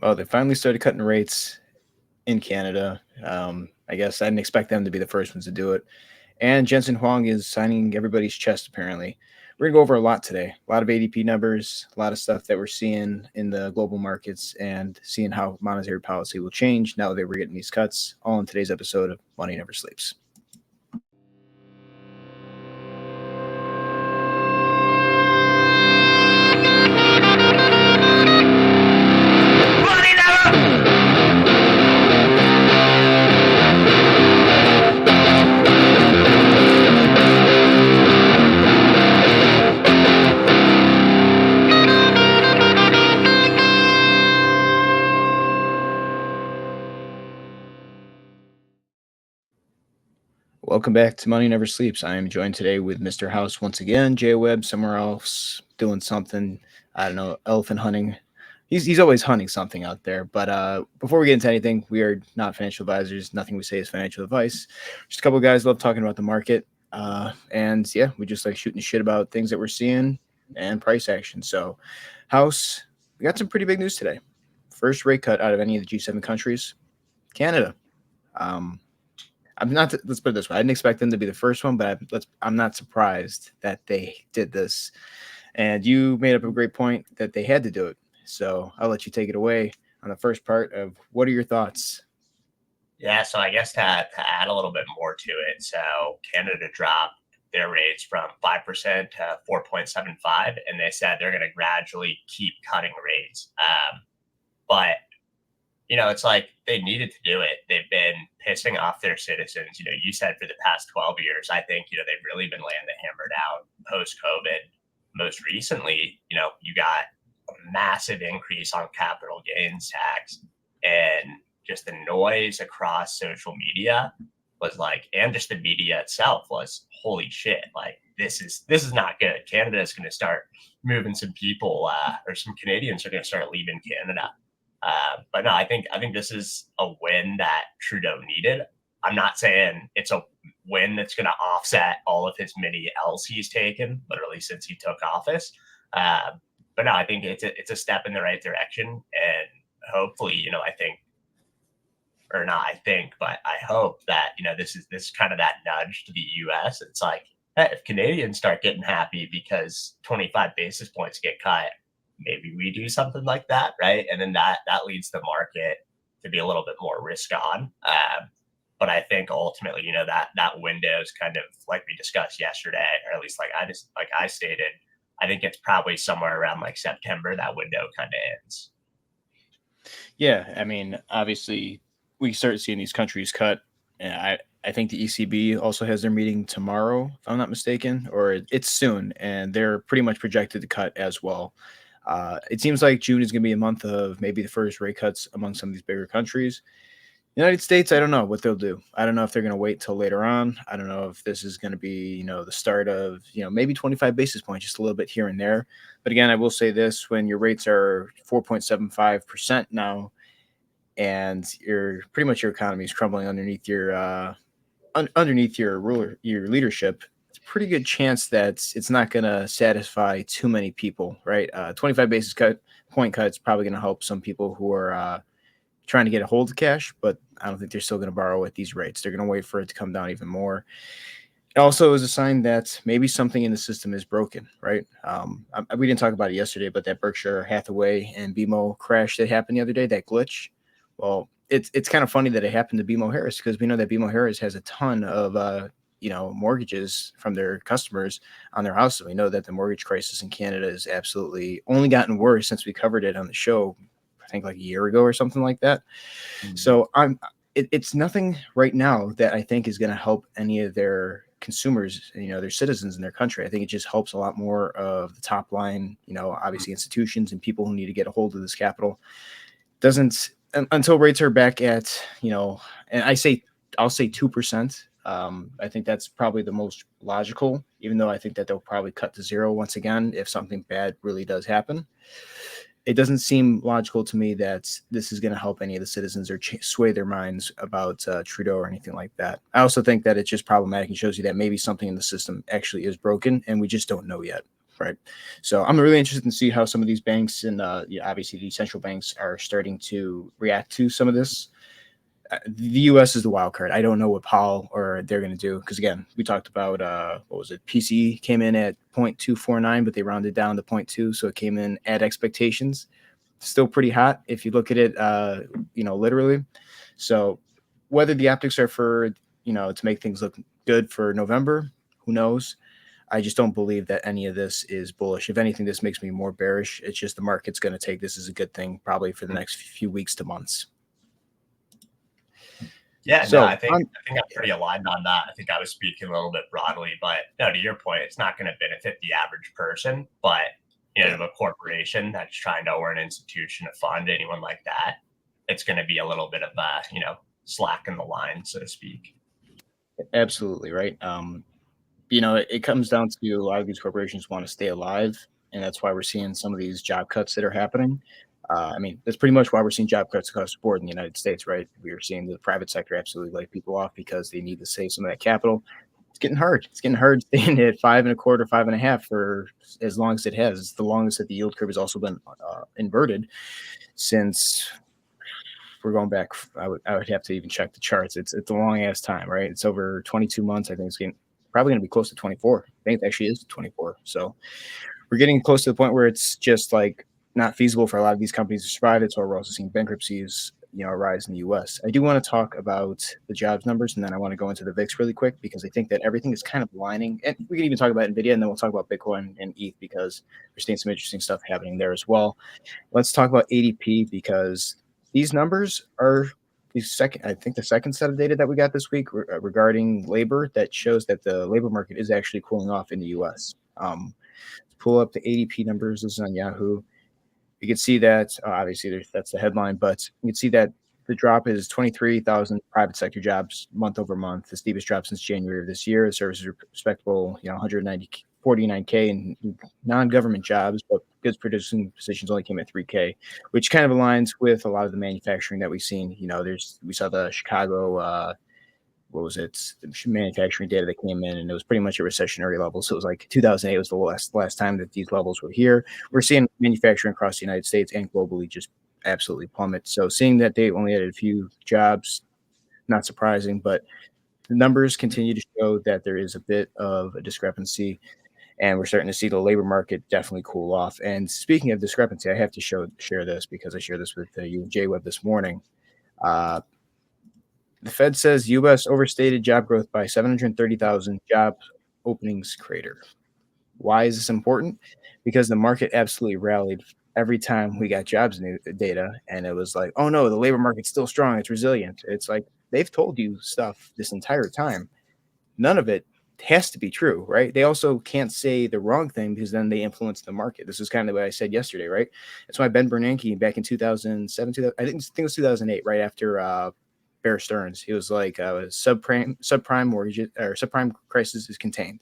Well, they finally started cutting rates in Canada. I guess I didn't expect them to be the first ones to do it. And Jensen Huang is signing everybody's chest, apparently. We're going to go over a lot today. A lot of ADP numbers, a lot of stuff that we're seeing in the global markets, and seeing how monetary policy will change now that we're getting these cuts, all in today's episode of Money Never Sleeps. Welcome back to Money Never Sleeps. I am joined today with Mr. House once again. Jay Webb somewhere else doing something. I don't know, elephant hunting. He's always hunting something out there. But before we get into anything, we are not financial advisors. Nothing we say is financial advice. Just a couple of guys love talking about the market. And yeah, we just like shooting shit about things that we're seeing and price action. So, House, we got some pretty big news today. First rate cut out of any of the G7 countries, Canada. Let's put it this way. I didn't expect them to be the first one, but I'm not surprised that they did this. And you made up a great point that they had to do it. So I'll let you take it away on the first part of what are your thoughts? Yeah, so I guess to add a little bit more to it, so Canada dropped their rates from 5% to 4.75, and they said they're going to gradually keep cutting rates. But it's like they needed to do it. They've been pissing off their citizens. You said for the past 12 years, I think, they've really been laying the hammer down post-COVID. Most recently, you got a massive increase on capital gains tax, and just the noise across social media was like, and just the media itself was, holy shit, like this is not good. Canada is going to start moving some people, or some Canadians are going to start leaving Canada. But no, I think this is a win that Trudeau needed. I'm not saying it's a win that's going to offset all of his many L's he's taken, literally since he took office. But no, I think it's a step in the right direction, and hopefully, I hope that this is kind of that nudge to the U.S. It's like, hey, if Canadians start getting happy because 25 basis points get cut, maybe we do something like that, right? And then that leads the market to be a little bit more risk on. But I think ultimately, that window is kind of like we discussed yesterday, or at least like I stated, I think it's probably somewhere around like September that window kind of ends. Yeah, I mean, obviously, we start seeing these countries cut. And I think the ECB also has their meeting tomorrow, if I'm not mistaken, or it's soon, and they're pretty much projected to cut as well. It seems like June is going to be a month of maybe the first rate cuts among some of these bigger countries. United States, I don't know what they'll do. I don't know if they're going to wait till later on. I don't know if this is going to be, the start of, maybe 25 basis points, just a little bit here and there. But again, I will say this: when your rates are 4.75% now, and pretty much your economy is crumbling underneath your leadership, it's a pretty good chance that it's not going to satisfy too many people, right? 25 basis point cut is probably going to help some people who are trying to get a hold of cash, but I don't think they're still going to borrow at these rates. They're going to wait for it to come down even more. It also is a sign that maybe something in the system is broken, right? We didn't talk about it yesterday, but that Berkshire Hathaway and BMO crash that happened the other day, that glitch, well, it's kind of funny that it happened to BMO Harris, because we know that BMO Harris has a ton of mortgages from their customers on their houses. We know that the mortgage crisis in Canada has absolutely only gotten worse since we covered it on the show, I think like a year ago or something like that. Mm-hmm. So it's nothing right now that I think is going to help any of their consumers, their citizens in their country. I think it just helps a lot more of the top line, obviously institutions and people who need to get a hold of this capital. Doesn't until rates are back at, and I'll say 2%. I think that's probably the most logical, even though I think that they'll probably cut to zero once again if something bad really does happen. It doesn't seem logical to me that this is going to help any of the citizens or sway their minds about Trudeau or anything like that. I also think that it's just problematic and shows you that maybe something in the system actually is broken and we just don't know yet. Right. So I'm really interested to see how some of these banks and obviously these central banks are starting to react to some of this. The U.S. is the wild card. I don't know what Powell or they're going to do because again, we talked about what was it? PCE came in at 0.249, but they rounded down to zero point 0.2, so it came in at expectations. Still pretty hot if you look at it, literally. So whether the optics are for to make things look good for November, who knows? I just don't believe that any of this is bullish. If anything, this makes me more bearish. It's just the market's going to take this as a good thing probably for the next few weeks to months. Yeah, no, So I think I'm pretty aligned on that. I think I was speaking a little bit broadly, but no, to your point, it's not going to benefit the average person, but a corporation that's trying to, or an institution, a fund, anyone like that, it's going to be a little bit of slack in the line, so to speak. absolutely right. It comes down to a lot of these corporations want to stay alive, and that's why we're seeing some of these job cuts that are happening. That's pretty much why we're seeing job cuts across the board in the United States, right? We are seeing the private sector absolutely lay people off because they need to save some of that capital. It's getting hard. It's getting hard staying at 5.25, 5.5 for as long as it has. It's the longest that the yield curve has also been inverted since we're going back. I would have to even check the charts. It's a long ass time, right? It's over 22 months. I think it's probably going to be close to 24. I think it actually is 24. So we're getting close to the point where it's just like not feasible for a lot of these companies to survive. It's why we're also seeing bankruptcies, rise in the U.S. I do want to talk about the jobs numbers, and then I want to go into the VIX really quick because I think that everything is kind of aligning. And we can even talk about NVIDIA, and then we'll talk about Bitcoin and ETH because we're seeing some interesting stuff happening there as well. Let's talk about ADP because these numbers are I think the second set of data that we got this week regarding labor that shows that the labor market is actually cooling off in the U.S. Pull up the ADP numbers. This is on Yahoo. You can see that obviously that's the headline, but you can see that the drop is 23,000 private sector jobs month over month, the steepest drop since January of this year. The services are respectable, 149K in non-government jobs, but goods producing positions only came at 3K, which kind of aligns with a lot of the manufacturing that we've seen. We saw the Chicago what was it, the manufacturing data that came in, and it was pretty much a recessionary level. So it was like 2008 was the last time that these levels were here. We're seeing manufacturing across the United States and globally just absolutely plummet. So seeing that they only added a few jobs, not surprising, but the numbers continue to show that there is a bit of a discrepancy, and we're starting to see the labor market definitely cool off. And speaking of discrepancy, I have to share this because I shared this with you and J-Web this morning. The Fed says U.S. overstated job growth by 730,000 job openings crater. Why is this important? Because the market absolutely rallied every time we got jobs data, and it was like, oh no, the labor market's still strong, it's resilient. It's like they've told you stuff this entire time. None of it has to be true, right? They also can't say the wrong thing because then they influence the market. This is kind of what I said yesterday, right? That's why Ben Bernanke back in 2007, I think it was 2008, right after Bear Stearns. He was like, subprime mortgage or subprime crisis is contained.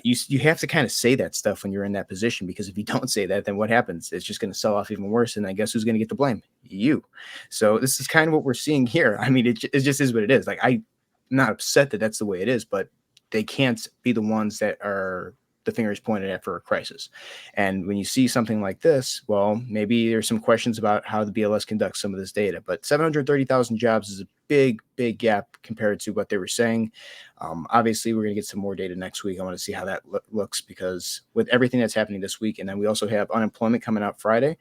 You have to kind of say that stuff when you're in that position, because if you don't say that, then what happens? It's just going to sell off even worse. And I guess who's going to get the blame? You. So this is kind of what we're seeing here. I mean, it just is what it is. Like, I'm not upset that that's the way it is, but they can't be the ones that are the fingers pointed at for a crisis. And when you see something like this, well, maybe there's some questions about how the BLS conducts some of this data. But 730,000 jobs is a big gap compared to what they were saying. Obviously, we're going to get some more data next week. I want to see how that looks, because with everything that's happening this week, and then we also have unemployment coming out Friday,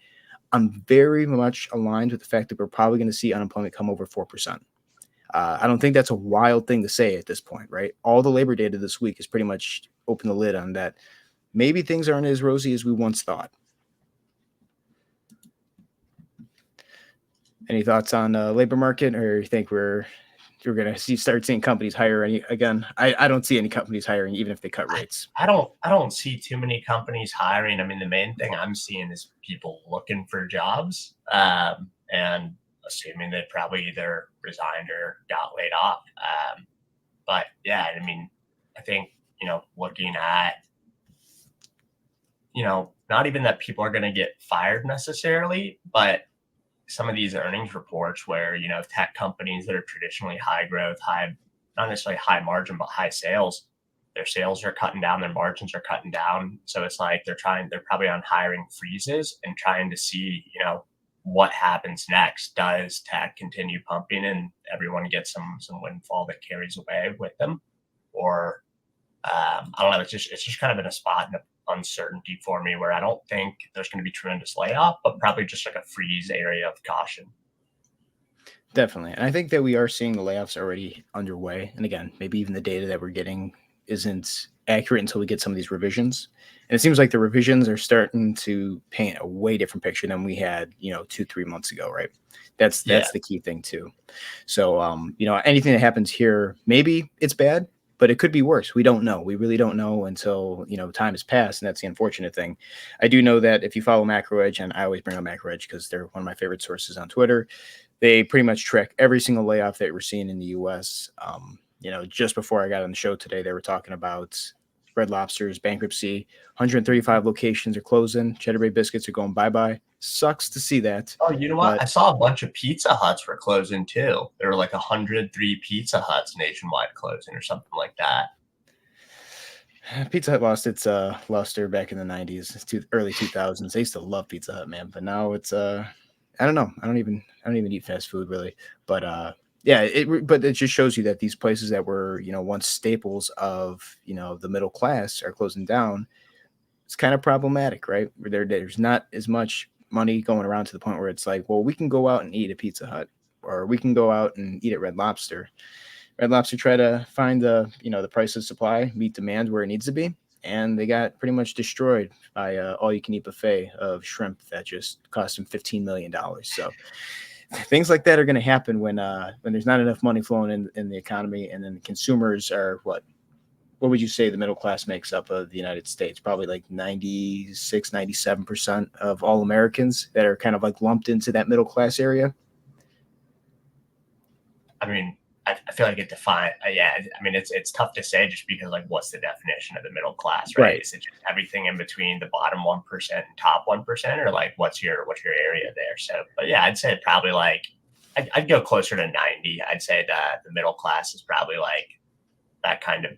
I'm very much aligned with the fact that we're probably going to see unemployment come over 4%. I don't think that's a wild thing to say at this point, right? All the labor data this week is pretty much open the lid on that. Maybe things aren't as rosy as we once thought. Any thoughts on labor market, or you think we're going to start seeing companies hire again? I don't see any companies hiring, even if they cut rates. I don't see too many companies hiring. I mean, the main thing I'm seeing is people looking for jobs, and assuming they probably either resigned or got laid off. But yeah, I mean, I think, looking at, not even that people are going to get fired necessarily, but some of these earnings reports where, tech companies that are traditionally high growth, not necessarily high margin, but high sales, their sales are cutting down, their margins are cutting down. So it's like they're probably on hiring freezes and trying to see, what happens next. Does tech continue pumping and everyone gets some windfall that carries away with them, or I don't know. It's just kind of in a spot of uncertainty for me where I don't think there's going to be tremendous layoff, but probably just like a freeze area of caution. Definitely. And I think that we are seeing the layoffs already underway. And again, maybe even the data that we're getting isn't accurate until we get some of these revisions. And it seems like the revisions are starting to paint a way different picture than we had, 2-3 months ago, right? That's the key thing too. So anything that happens here, maybe it's bad, but it could be worse. We don't know. We really don't know until, time has passed. And that's the unfortunate thing. I do know that if you follow Macro Edge, and I always bring up Macro Edge because they're one of my favorite sources on Twitter, they pretty much track every single layoff that we're seeing in the U.S. Just before I got on the show today, they were talking about Red Lobster's bankruptcy. 135 locations are closing. Cheddar Bay Biscuits are going bye-bye. Sucks to see that. Oh, you know what? I saw a bunch of Pizza Huts were closing too. There were like 103 Pizza Huts nationwide closing or something like that. Pizza Hut lost its luster back in the 90s, early 2000s. I used to love Pizza Hut, man, but now it's I don't know. I don't even eat fast food really, but but it just shows you that these places that were once staples of the middle class are closing down. It's kind of problematic, right? There's not as much money going around to the point where it's like, well, we can go out and eat at Pizza Hut, or we can go out and eat at Red Lobster. Red Lobster try to find the price of supply, meet demand where it needs to be. And they got pretty much destroyed by all-you-can-eat buffet of shrimp that just cost them $15 million. So things like that are going to happen when there's not enough money flowing in the economy, and then the consumers are what would you say the middle class makes up of the United States? Probably like 96, 97% of all Americans that are kind of like lumped into that middle class area. I mean, I feel like it defines. I mean, it's tough to say just because like, what's the definition of the middle class, right? Is it just everything in between the bottom 1% and top 1%, or like what's your area there? So, but yeah, I'd say probably like I'd go closer to 90. I'd say that the middle class is probably like that kind of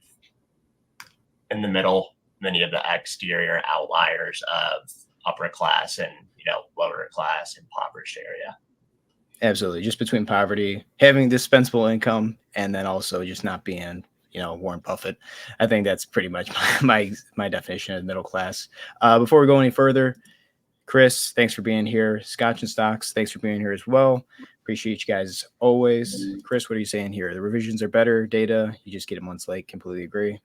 in the middle. Many of the exterior outliers of upper class and lower class, impoverished area. Absolutely. Just between poverty, having dispensable income, and then also just not being, Warren Buffett. I think that's pretty much my definition of middle class. Before we go any further, Chris, thanks for being here. Scotch and Stocks, thanks for being here as well. Appreciate you guys always. Chris, what are you saying here? The revisions are better. Data, you just get it months late. Completely agree.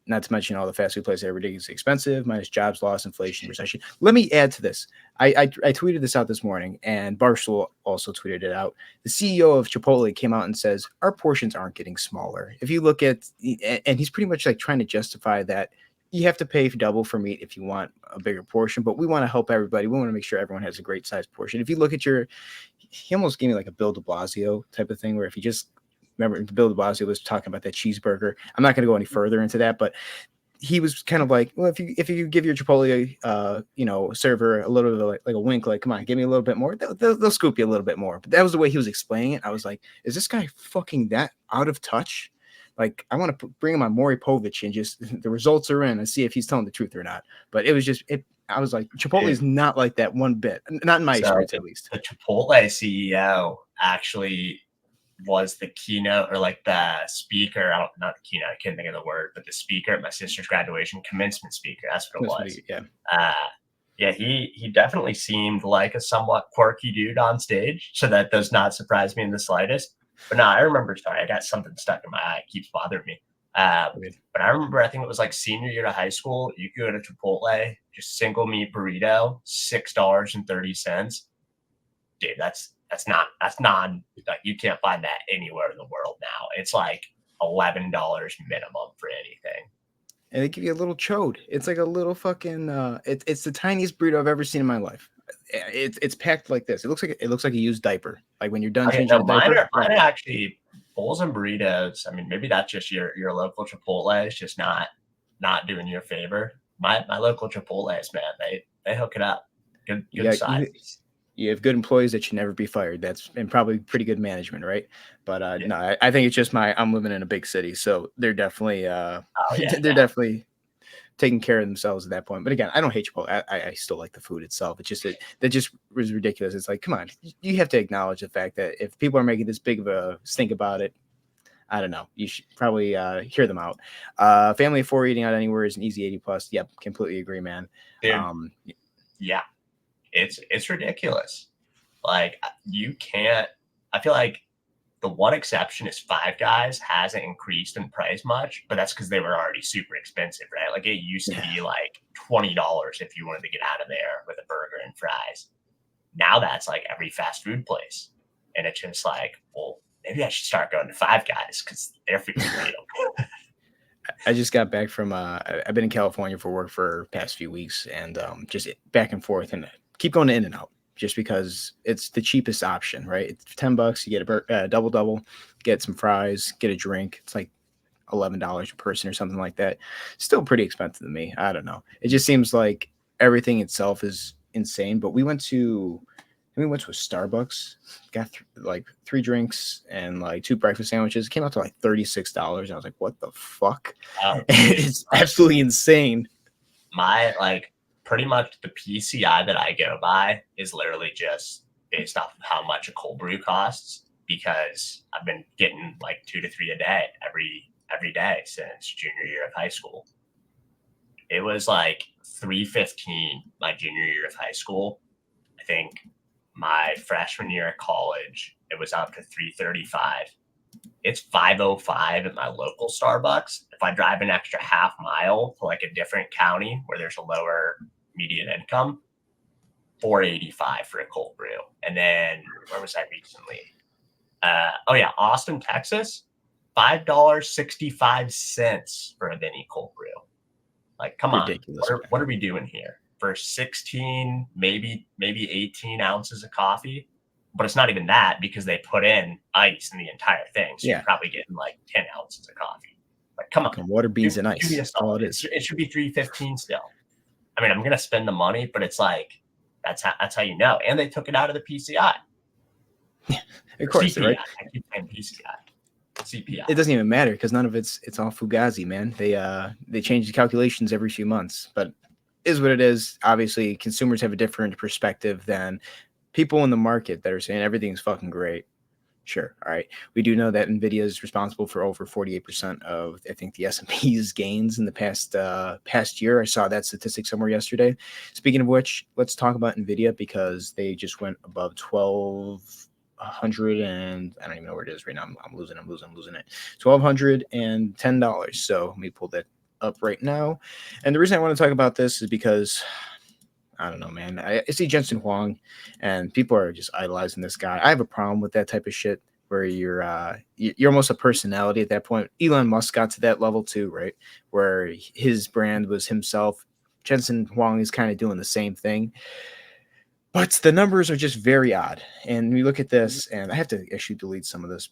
Not to mention all the fast food places are ridiculously expensive, minus jobs loss, inflation, recession. Let me add to this. I tweeted this out this morning, and Barstool also tweeted it out. The CEO of Chipotle came out and says, our portions aren't getting smaller. If you look at, and he's pretty much like trying to justify that you have to pay double for meat if you want a bigger portion, but we want to help everybody. We want to make sure everyone has a great size portion. If you look at he almost gave me like a Bill de Blasio type of thing, where if you just, remember, Bill de Blasio was talking about that cheeseburger. I'm not going to go any further into that, but he was kind of like, well, if you give your Chipotle, server a little bit of like a wink, like, come on, give me a little bit more. They'll scoop you a little bit more. But that was the way he was explaining it. I was like, is this guy fucking that out of touch? Like, I want to bring him on Maury Povich and just the results are in and see if he's telling the truth or not. But it was just I was like, Chipotle is not like that one bit, not in my experience at least. The Chipotle CEO actually was the keynote or like the speaker. Not the keynote. I can't think of the word, but the speaker at my sister's graduation, commencement speaker. That's what it was. Yeah. He definitely seemed like a somewhat quirky dude on stage. So that does not surprise me in the slightest. But no, I remember. Sorry, I got something stuck in my eye. It keeps bothering me. But I remember, I think it was like senior year of high school. You could go to Chipotle, just single meat burrito, $6.30. Dude, that's not like, you can't find that anywhere in the world now. It's like $11 minimum for anything. And they give you a little chode. It's like a little fucking it's the tiniest burrito I've ever seen in my life. It's packed like this. It looks like a used diaper. Like when you're done changing the diaper. Mine are actually bowls and burritos. I mean, maybe that's just your local Chipotle is just not doing you a favor. My local Chipotle's, man, they hook it up. Good size. You have good employees that should never be fired. That's and probably pretty good management, right? But Yeah. no, I think it's just I'm living in a big city, so they're definitely Oh yeah, they're definitely taking care of themselves at that point. But again, I don't hate Chipotle. I still like the food itself. It's just that just was ridiculous. It's like, come on, you have to acknowledge the fact that if people are making this big of a stink about it, I don't know. You should probably hear them out. Family of four eating out anywhere is an easy 80 plus. Yep, completely agree, man. dude. Yeah, it's ridiculous. Like you can't. I feel like the one exception is Five Guys hasn't increased in price much, but that's because they were already super expensive, right? Like it used to be like $20 if you wanted to get out of there with a burger and fries. Now that's like every fast food place, and it's just like, well, maybe I should start going to Five Guys because their food's real. I just got back from I've been in California for work for past few weeks and just back and forth and keep going to In-N-Out just because it's the cheapest option, right? It's $10, you get a double, get some fries, get a drink. It's like $11 a person or something like that. Still pretty expensive to me. I don't know. It just seems like everything itself is insane. But we went to a Starbucks, got like 3 drinks and like 2 breakfast sandwiches. It came out to like $36. I was like, what the fuck? Oh, It's absolutely insane. my like pretty much the PCI that I go by is literally just based off of how much a cold brew costs because I've been getting like 2 to 3 a day every day since junior year of high school. It was like 315 my junior year of high school. I think my freshman year of college, it was up to 335. It's 505 at my local Starbucks. If I drive an extra half mile to like a different county where there's a lower median income, 485 for a cold brew. And then where was I recently? Oh yeah, Austin, Texas, $5.65 for a mini cold brew. Like, come on, Ridiculous. what are we doing here for 16, maybe 18 ounces of coffee? But it's not even that because they put in ice in the entire thing, so you're probably getting like 10 ounces of coffee. Like, come on, water, beans, and ice. That's all it is. It should be 315 still. I mean, I'm gonna spend the money, but it's like that's how you know. And they took it out of the PCI. Of course, CPI. right? I keep saying PCI. CPI. It doesn't even matter because none of it's all fugazi, man. They change the calculations every few months, but is what it is. Obviously, consumers have a different perspective than people in the market that are saying everything's fucking great. Sure, all right. We do know that NVIDIA is responsible for over 48% of, I think, the S&P's gains in the past year. I saw that statistic somewhere yesterday. Speaking of which, let's talk about NVIDIA because they just went above 1,200 and I don't even know where it is right now. I'm losing it. $1,210. So let me pull that up right now. And the reason I want to talk about this is because I don't know, man. I see Jensen Huang, and people are just idolizing this guy. I have a problem with that type of shit, where you're almost a personality at that point. Elon Musk got to that level too, right? Where his brand was himself. Jensen Huang is kind of doing the same thing, but the numbers are just very odd. And we look at this, and I have to actually delete some of this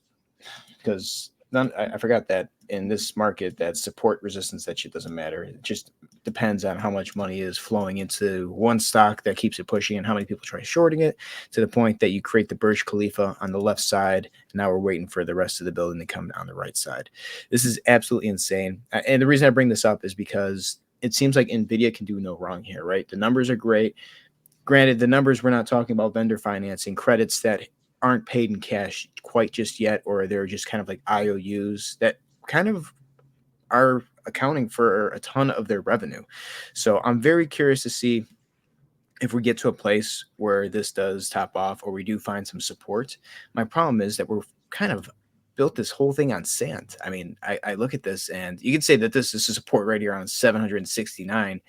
because I forgot that in this market, that support resistance, that shit doesn't matter. It just depends on how much money is flowing into one stock that keeps it pushing and how many people try shorting it to the point that you create the Burj Khalifa on the left side. And now we're waiting for the rest of the building to come down the right side. This is absolutely insane. And the reason I bring this up is because it seems like NVIDIA can do no wrong here, right? The numbers are great. Granted, the numbers, we're not talking about vendor financing, credits that aren't paid in cash quite just yet, or they're just kind of like IOUs that kind of are accounting for a ton of their revenue. So I'm very curious to see if we get to a place where this does top off or we do find some support. My problem is that we're kind of built this whole thing on sand. I mean, I look at this and you can say that this is a support right here on 769,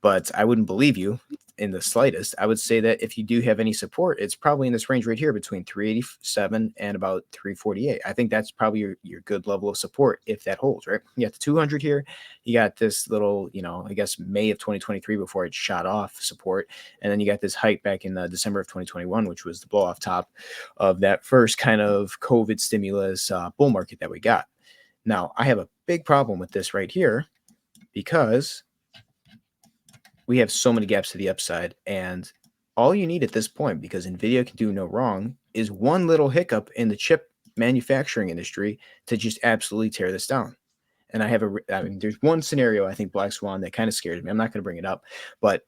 but I wouldn't believe you in the slightest. I would say that if you do have any support, it's probably in this range right here between 387 and about 348. I think that's probably your good level of support if that holds, right? You got the 200 here. You got this little, I guess May of 2023 before it shot off support. And then you got this height back in December of 2021, which was the blow off top of that first kind of COVID stimulus bull market that we got. Now, I have a big problem with this right here because we have so many gaps to the upside, and all you need at this point, because NVIDIA can do no wrong, is one little hiccup in the chip manufacturing industry to just absolutely tear this down. And I mean, there's one scenario, I think, Black Swan, that kind of scares me. I'm not going to bring it up, but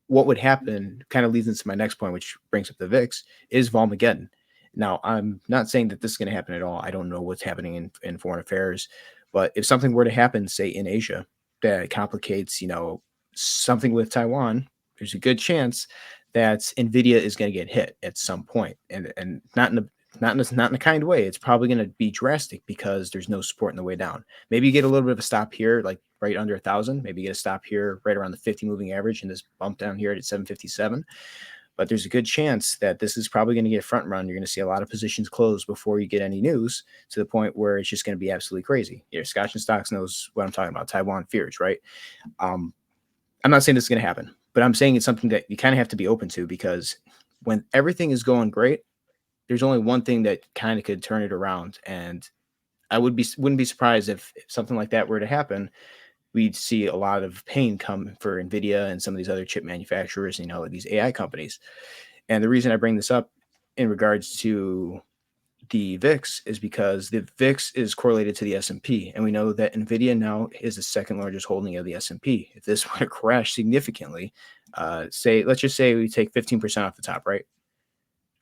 what would happen kind of leads into my next point, which brings up the VIX, is volmageddon. Now, I'm not saying that this is going to happen at all. I don't know what's happening in foreign affairs, but if something were to happen, say in Asia, that complicates, something with Taiwan, there's a good chance that Nvidia is going to get hit at some point, and not in a kind way. It's probably going to be drastic because there's no support in the way down. Maybe you get a little bit of a stop here, like right under 1,000. Maybe you get a stop here right around the 50 moving average, and this bump down here at 757. But there's a good chance that this is probably going to get front run. You're going to see a lot of positions close before you get any news, to the point where it's just going to be absolutely crazy. Scotch and Stocks knows what I'm talking about. Taiwan fears, right? I'm not saying this is going to happen, but I'm saying it's something that you kind of have to be open to, because when everything is going great, there's only one thing that kind of could turn it around. And I wouldn't be surprised if something like that were to happen. We'd see a lot of pain come for NVIDIA and some of these other chip manufacturers, these AI companies. And the reason I bring this up in regards to the VIX is because the VIX is correlated to the S&P, and we know that NVIDIA now is the second largest holding of the S&P. If this were to crash significantly, let's just say we take 15% off the top, right?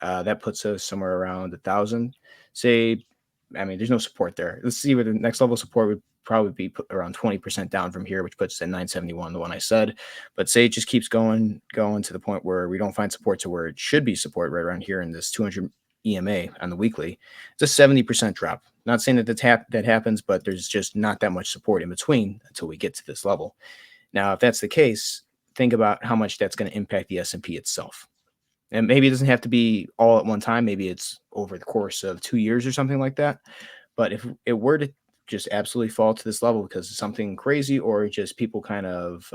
That puts us somewhere around 1,000. There's no support there. Let's see where the next level of support would probably be put around 20% down from here, which puts us at 971, the one I said. But say it just keeps going to the point where we don't find support to where it should be support, right around here in this 200 EMA on the weekly. It's a 70% drop. Not saying that that happens, but there's just not that much support in between until we get to this level. Now, if that's the case, think about how much that's going to impact the S&P itself. And maybe it doesn't have to be all at one time. Maybe it's over the course of 2 years or something like that. But if it were to just absolutely fall to this level because of something crazy, or just people kind of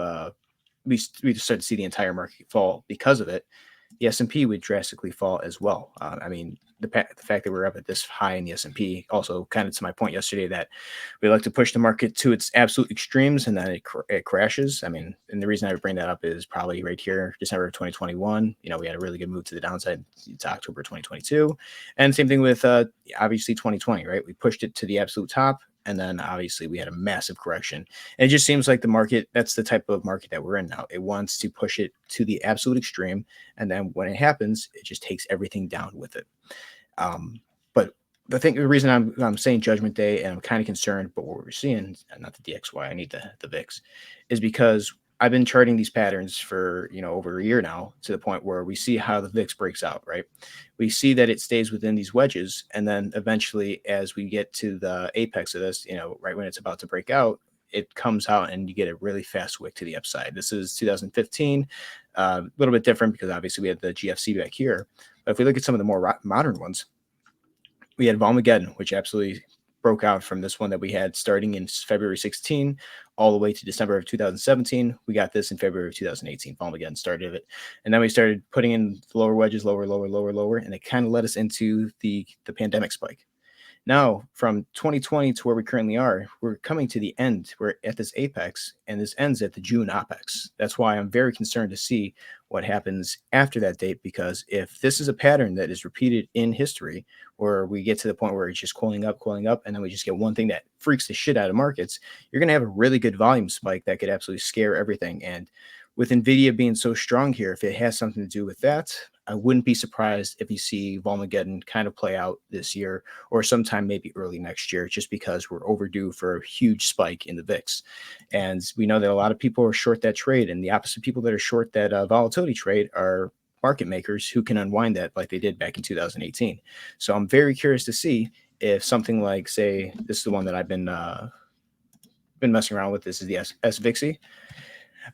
we just start to see the entire market fall because of it, the S&P would drastically fall as well. The fact that we're up at this high in the S&P also kind of to my point yesterday that we like to push the market to its absolute extremes and then it crashes. And the reason I would bring that up is probably right here, December of 2021. We had a really good move to the downside to October 2022. And same thing with obviously 2020, right? We pushed it to the absolute top. And then obviously we had a massive correction. And it just seems like the market, that's the type of market that we're in now. It wants to push it to the absolute extreme. And then when it happens, it just takes everything down with it. But the reason I'm saying Judgment Day and I'm kind of concerned, but what we're seeing, not the DXY, I need the VIX, is because I've been charting these patterns for over a year now, to the point where we see how the VIX breaks out, right? We see that it stays within these wedges, and then eventually, as we get to the apex of this, right when it's about to break out, it comes out and you get a really fast wick to the upside. This is 2015, a little bit different because obviously we had the GFC back here. But if we look at some of the more modern ones, we had volmageddon, which absolutely broke out from this one that we had starting in February 16 all the way to December of 2017. We got this in February of 2018. Volmageddon started it. And then we started putting in lower wedges, lower, and it kind of led us into the pandemic spike. Now, from 2020 to where we currently are, we're coming to the end. We're at this apex, and this ends at the June apex. That's why I'm very concerned to see what happens after that date, because if this is a pattern that is repeated in history, where we get to the point where it's just cooling up, and then we just get one thing that freaks the shit out of markets, you're going to have a really good volume spike that could absolutely scare everything. And with NVIDIA being so strong here, if it has something to do with that, I wouldn't be surprised if you see Volmageddon kind of play out this year or sometime maybe early next year, just because we're overdue for a huge spike in the VIX. And we know that a lot of people are short that trade, and the opposite people that are short that volatility trade are market makers who can unwind that like they did back in 2018. So I'm very curious to see if something like, say, this is the one that I've been messing around with. This is the SVIXy.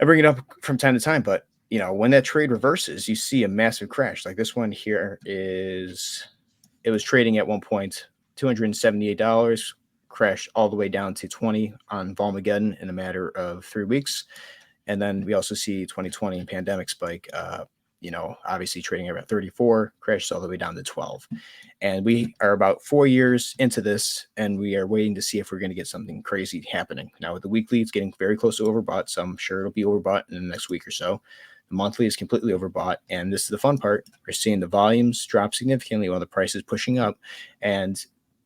I bring it up from time to time, but when that trade reverses, you see a massive crash. Like this one here it was trading at one point $278, crashed all the way down to 20 on Volmageddon in a matter of 3 weeks. And then we also see 2020 pandemic spike, obviously trading around 34, crashes all the way down to 12. And we are about 4 years into this, and we are waiting to see if we're going to get something crazy happening. Now with the weekly, it's getting very close to overbought, so I'm sure it'll be overbought in the next week or so. The monthly is completely overbought. And this is the fun part. We're seeing the volumes drop significantly while the price is pushing up. And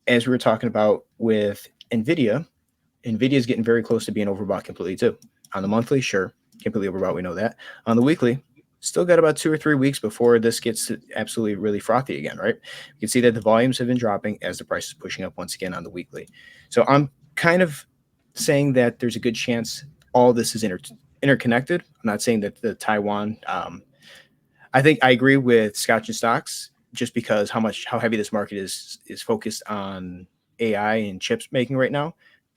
as we were talking about with NVIDIA is getting very close to being overbought completely too. On the monthly, sure, completely overbought. We know that. On the weekly, still got about 2 or 3 weeks before this gets absolutely really frothy again, right? You can see that the volumes have been dropping as the price is pushing up once again on the weekly. So I'm kind of saying that there's a good chance all this is interconnected. I'm not saying that the Taiwan. I think I agree with Scotch and stocks just because how heavy this market is focused on AI and chips making right now.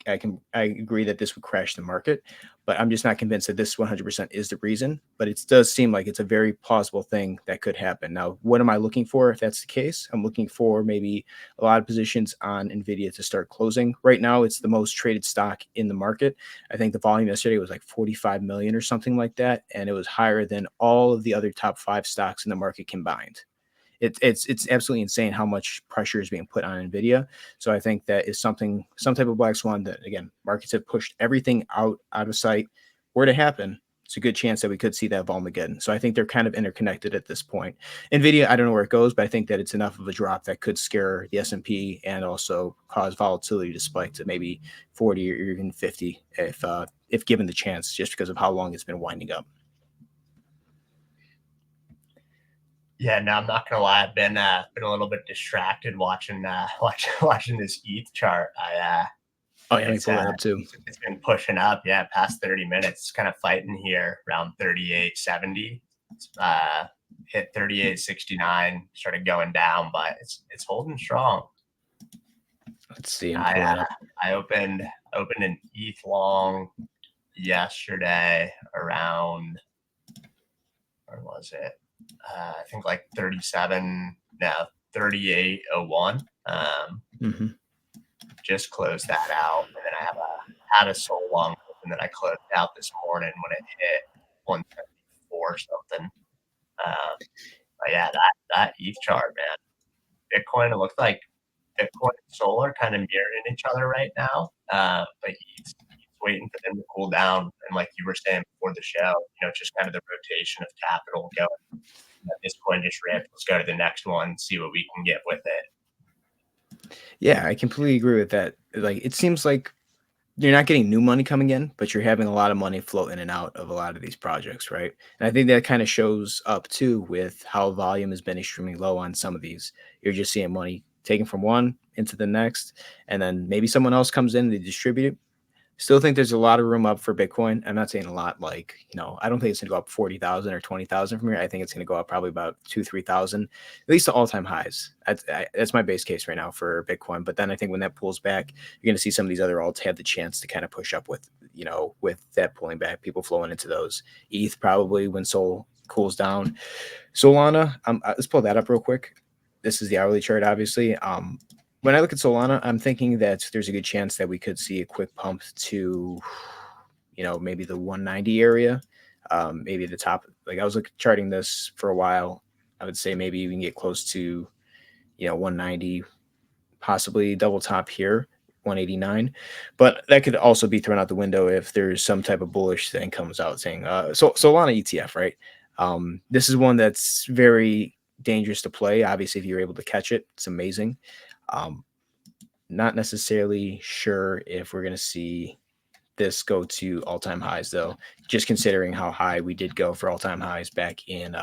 I agree that this would crash the market, but I'm just not convinced that this 100% is the reason. But it does seem like it's a very plausible thing that could happen. Now, what am I looking for if that's the case? I'm looking for maybe a lot of positions on Nvidia to start closing. Right now, it's the most traded stock in the market. I think the volume yesterday was like 45 million or something like that, and it was higher than all of the other top 5 stocks in the market combined. It's absolutely insane how much pressure is being put on Nvidia. So I think that is some type of black swan that, again, markets have pushed everything out of sight. Were to happen, it's a good chance that we could see that volmageddon. So I think they're kind of interconnected at this point. Nvidia, I don't know where it goes, but I think that it's enough of a drop that could scare the S&P and also cause volatility to spike to maybe 40 or even 50 if given the chance, just because of how long it's been winding up. Yeah, no, I'm not gonna lie. I've been a little bit distracted watching watching this ETH chart. Oh yeah, let me pull that up too. It's been pushing up, yeah, past 30 minutes. It's kind of fighting here around 38.70. Hit 38.69, started going down, but it's holding strong. Let's see. I'm pulling it up. I opened an ETH long yesterday around, where was it? I think like 38.01. Just closed that out, and then I had a so long open that I closed out this morning when it hit 174 something. But yeah, that ETH chart, man. Bitcoin, it looks like Bitcoin and solar kind of mirroring each other right now. But ETH's waiting for them to cool down. And like you were saying before the show, it's just kind of the rotation of capital going. This coin just ripped. Let's go to the next one, see what we can get with it. Yeah, I completely agree with that. Like, it seems like you're not getting new money coming in, but you're having a lot of money flow in and out of a lot of these projects, right? And I think that kind of shows up too with how volume has been extremely low on some of these. You're just seeing money taken from one into the next, and then maybe someone else comes in, they distribute it. Still think there's a lot of room up for Bitcoin. I'm not saying a lot, like, I don't think it's going to go up 40,000 or 20,000 from here. I think it's going to go up probably about 2,000-3,000, at least to all-time highs. That's my base case right now for Bitcoin. But then I think when that pulls back, you're going to see some of these other alts have the chance to kind of push up with that pulling back, people flowing into those. ETH probably when Sol cools down. Solana, let's pull that up real quick. This is the hourly chart, obviously. When I look at Solana, I'm thinking that there's a good chance that we could see a quick pump to, maybe the 190 area, maybe the top. Like, I was charting this for a while. I would say maybe we can get close to, 190, possibly double top here, 189. But that could also be thrown out the window if there's some type of bullish thing comes out saying, Solana ETF, right? This is one that's very dangerous to play. Obviously, if you're able to catch it, it's amazing. Not necessarily sure if we're going to see this go to all-time highs, though, just considering how high we did go for all-time highs back in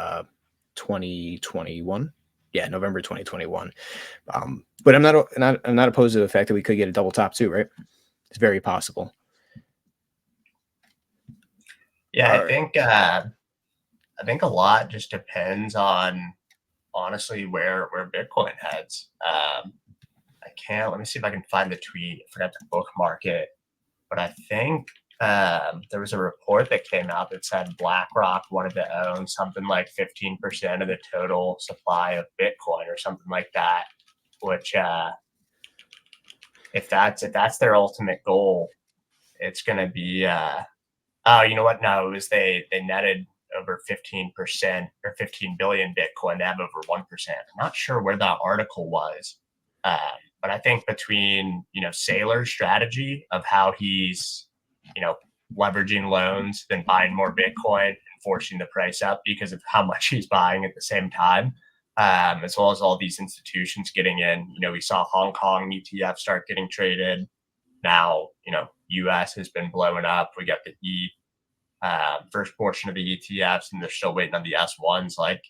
2021. Yeah, November 2021. But I'm not opposed to the fact that we could get a double top too, right? It's very possible. Yeah, I think a lot just depends on, honestly, where Bitcoin heads. Let me see if I can find the tweet. I forgot to bookmark it, but I think there was a report that came out that said BlackRock wanted to own something like 15% of the total supply of Bitcoin or something like that. Which, if that's their ultimate goal, it's going to be. Oh, you know what? No, it was they netted over 15% or 15 billion Bitcoin. They have over 1%. I'm not sure where that article was. But I think between, Saylor's strategy of how he's, leveraging loans than buying more Bitcoin and forcing the price up because of how much he's buying at the same time, as well as all these institutions getting in. We saw Hong Kong ETF start getting traded. Now, US has been blowing up. We got the first portion of the ETFs, and they're still waiting on the S1s. Like,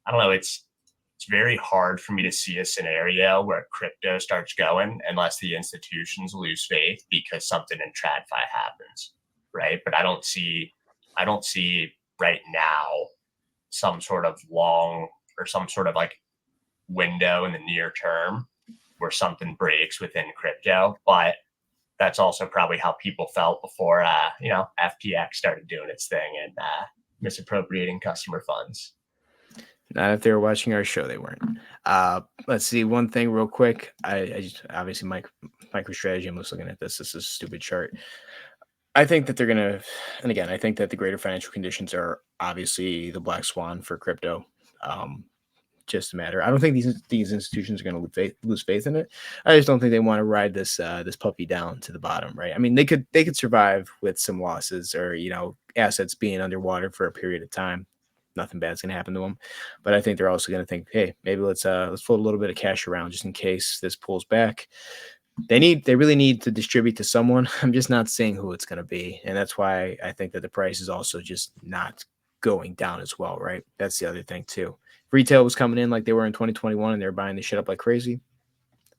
I don't know. It's very hard for me to see a scenario where crypto starts going unless the institutions lose faith because something in TradFi happens, right? But I don't see right now some sort of long or some sort of like window in the near term where something breaks within crypto. But that's also probably how people felt before, FTX started doing its thing and misappropriating customer funds. Not if they were watching our show, they weren't. Let's see one thing real quick. I just obviously MicroStrategy. I'm just looking at this. This is a stupid chart. I think that they're gonna, and again, I think that the greater financial conditions are obviously the black swan for crypto. Just a matter. I don't think these institutions are going to lose faith in it. I just don't think they want to ride this puppy down to the bottom, right? I mean, they could survive with some losses or assets being underwater for a period of time. Nothing bad's going to happen to them, but I think they're also going to think, hey, maybe let's float a little bit of cash around just in case this pulls back. They really need to distribute to someone. I'm just not saying who it's going to be, and that's why I think that the price is also just not going down as well, right? That's the other thing too. If retail was coming in like they were in 2021 and they're buying the shit up like crazy,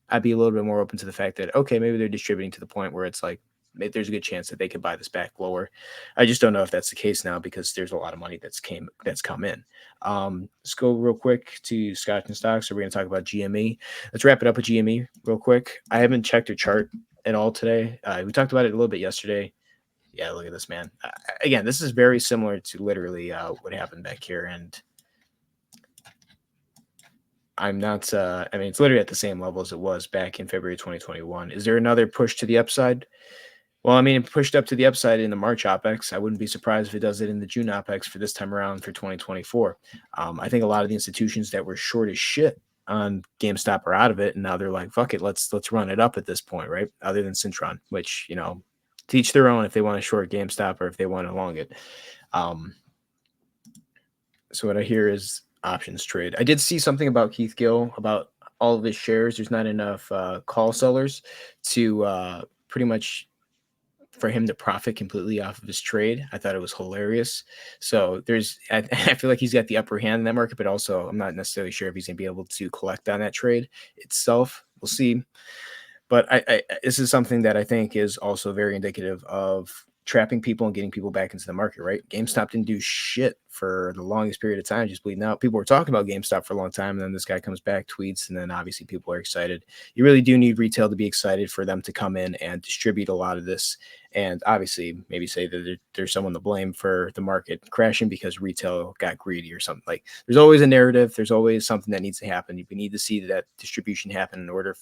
I'd be a little bit more open to the fact that, okay, maybe they're distributing to the point where it's like there's a good chance that they could buy this back lower. I just don't know if that's the case now because there's a lot of money that's come in. Let's go real quick to Scotch and stocks. So we're going to talk about GME. Let's wrap it up with GME real quick. I haven't checked their chart at all today. We talked about it a little bit yesterday. Yeah, look at this, man. Again, this is very similar to literally what happened back here. And I'm not, I mean, it's literally at the same level as it was back in February 2021. Is there another push to the upside? Well, I mean, it pushed up to the upside in the March OPEX. I wouldn't be surprised if it does it in the June OPEX for this time around for 2024. I think a lot of the institutions that were short as shit on GameStop are out of it. And now they're like, fuck it, let's run it up at this point, right? Other than Cintron, which, teach their own if they want to short GameStop or if they want to long it. So what I hear is options trade. I did see something about Keith Gill about all of his shares. There's not enough call sellers to pretty much for him to profit completely off of his trade. I thought it was hilarious. So I feel like he's got the upper hand in that market, but also I'm not necessarily sure if he's going to be able to collect on that trade itself. We'll see. But this is something that I think is also very indicative of trapping people and getting people back into the market, right? GameStop didn't do shit for the longest period of time, just bleeding out. People were talking about GameStop for a long time, and then this guy comes back, tweets, and then obviously people are excited. You really do need retail to be excited for them to come in and distribute a lot of this, and obviously maybe say that there's someone to blame for the market crashing because retail got greedy or something. Like, there's always a narrative. There's always something that needs to happen. We need to see that distribution happen in order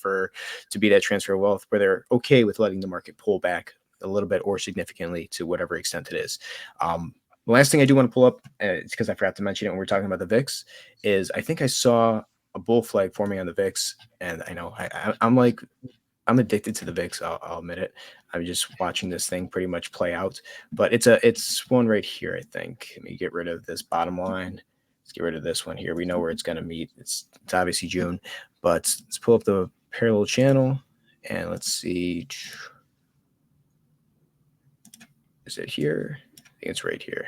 to be that transfer of wealth where they're okay with letting the market pull back a little bit or significantly to whatever extent it is. The last thing I do want to pull up, because I forgot to mention it when we're talking about the VIX, is I think I saw a bull flag forming on the VIX, and I know I'm addicted to the VIX. I'll admit it. I'm just watching this thing pretty much play out, but it's one right here. I think. Let me get rid of this bottom line. Let's get rid of this one here. We know where it's going to meet. It's obviously June, but let's pull up the parallel channel and let's see. Is it here? I think it's right here.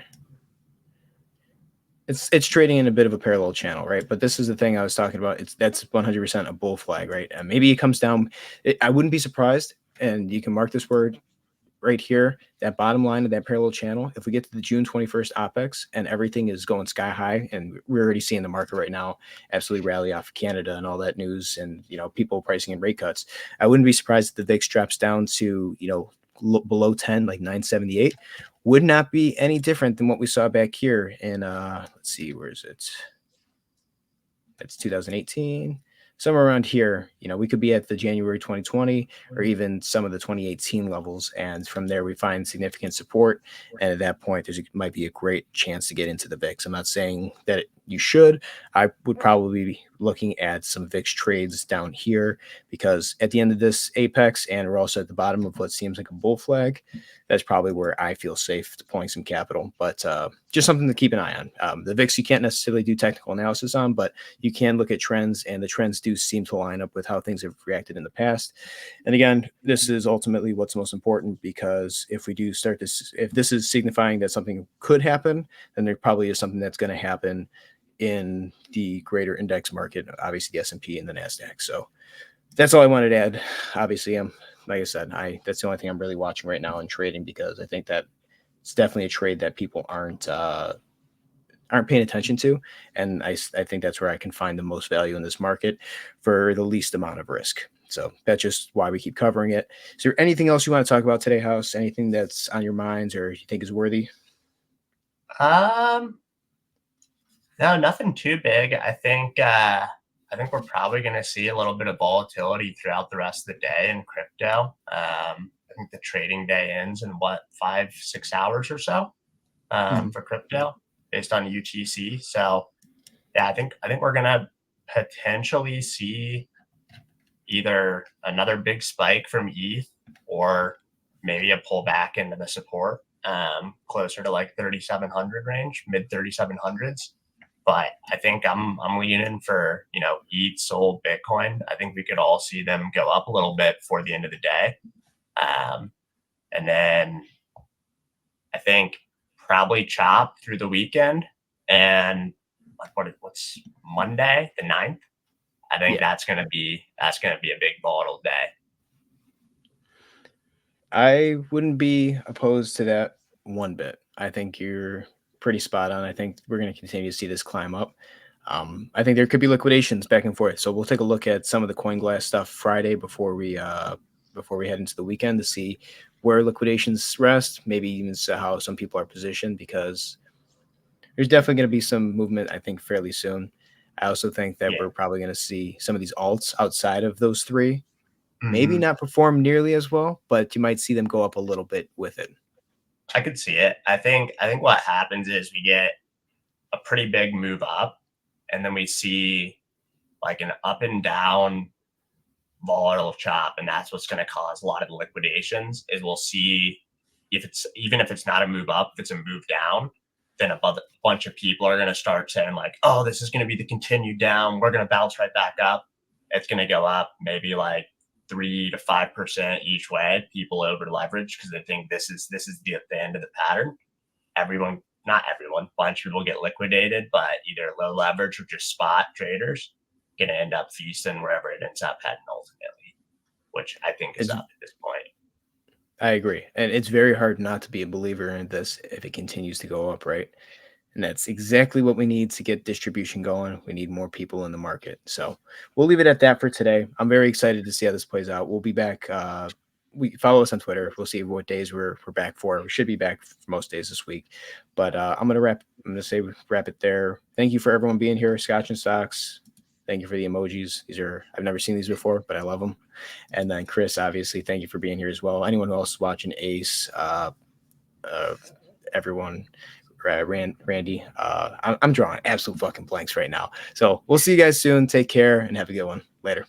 It's trading in a bit of a parallel channel, right? But this is the thing I was talking about. That's 100% a bull flag, right? And maybe it comes down. I wouldn't be surprised, and you can mark this word right here, that bottom line of that parallel channel. If we get to the June 21st OPEX and everything is going sky high, and we're already seeing the market right now absolutely rally off of Canada and all that news, and people pricing in rate cuts, I wouldn't be surprised if the VIX drops down to below 10, like 978. Would not be any different than what we saw back here in let's see, where is it? It's 2018, somewhere around here. We could be at the January 2020 or even some of the 2018 levels, and from there we find significant support, and at that point might be a great chance to get into the VIX. I'm not saying that you should. I would probably be looking at some VIX trades down here because at the end of this apex, and we're also at the bottom of what seems like a bull flag, that's probably where I feel safe deploying some capital. But just something to keep an eye on. The VIX you can't necessarily do technical analysis on, but you can look at trends, and the trends do seem to line up with how things have reacted in the past. And again, this is ultimately what's most important, because if we do start this, if this is signifying that something could happen, then there probably is something that's going to happen in the greater index market, obviously the S&P and the NASDAQ. So that's all I wanted to add. Obviously, like I said, that's the only thing I'm really watching right now in trading, because I think that it's definitely a trade that people aren't paying attention to, and I think that's where I can find the most value in this market for the least amount of risk. So that's just why we keep covering it. Is there anything else you want to talk about today, House? Anything that's on your minds or you think is worthy? No, nothing too big. I think we're probably going to see a little bit of volatility throughout the rest of the day in crypto. I think the trading day ends in 5-6 hours or so for crypto based on UTC. So yeah, I think we're going to potentially see either another big spike from ETH or maybe a pullback into the support closer to like 3,700 range, mid 3,700s. But I think I'm leaning for, ETH, Sol, Bitcoin. I think we could all see them go up a little bit before the end of the day. And then I think probably chop through the weekend, and what's Monday, the 9th? I think that's gonna be a big volatile day. I wouldn't be opposed to that one bit. I think you're pretty spot on. I think we're going to continue to see this climb up. I think there could be liquidations back and forth. So we'll take a look at some of the CoinGlass stuff Friday before we head into the weekend to see where liquidations rest. Maybe even how some people are positioned, because there's definitely going to be some movement, I think, fairly soon. I also think that we're probably going to see some of these alts outside of those three maybe not perform nearly as well, but you might see them go up a little bit with it. I could see it. I think what happens is we get a pretty big move up, and then we see like an up and down volatile chop, and that's what's going to cause a lot of liquidations. Is we'll see if it's not a move up, if it's a move down, then a bunch of people are going to start saying like, oh, this is going to be the continued down. We're going to bounce right back up. It's going to go up maybe like 3 to 5% each way. People over leverage because they think this is the end of the pattern. Not everyone, bunch of people get liquidated, but either low leverage or just spot traders going to end up feasting wherever it ends up heading ultimately, which I think is up at this point. I agree. And it's very hard not to be a believer in this if it continues to go up, right? And that's exactly what we need to get distribution going. We need more people in the market. So we'll leave it at that for today. I'm very excited to see how this plays out. We'll be back. We follow us on Twitter. We'll see what days we're back for. We should be back for most days this week. But I'm gonna wrap it there. Thank you for everyone being here. Scotch and Stocks. Thank you for the emojis. I've never seen these before, but I love them. And then Chris, obviously, thank you for being here as well. Anyone else is watching, Ace, everyone. Randy, I'm drawing absolute fucking blanks right now. So we'll see you guys soon. Take care and have a good one. Later.